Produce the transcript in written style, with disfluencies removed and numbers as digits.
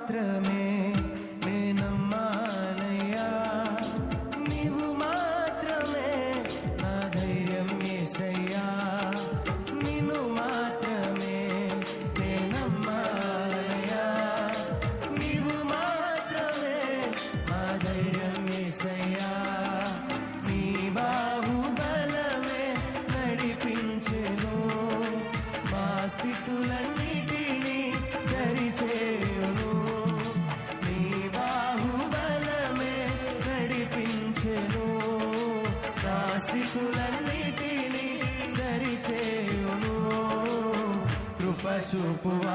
మాత్రమే నేనమ్మానయ్యా, నీవు మాత్రమే నా ధైర్యం యేసయ్యా, నిన్ను మాత్రమే నేనమ్మానయ్యా, నీవు మాత్రమే నా ధైర్యం యేసయ్యా. నీ బాహుబలమే నడిపించెను, మా స్థితులన్నిటినీ సరిచేయును. నీ బాహుబలమే నడిపించెను, నా స్థితులన్నిటినీ సరిచేయును. కృప చూపువ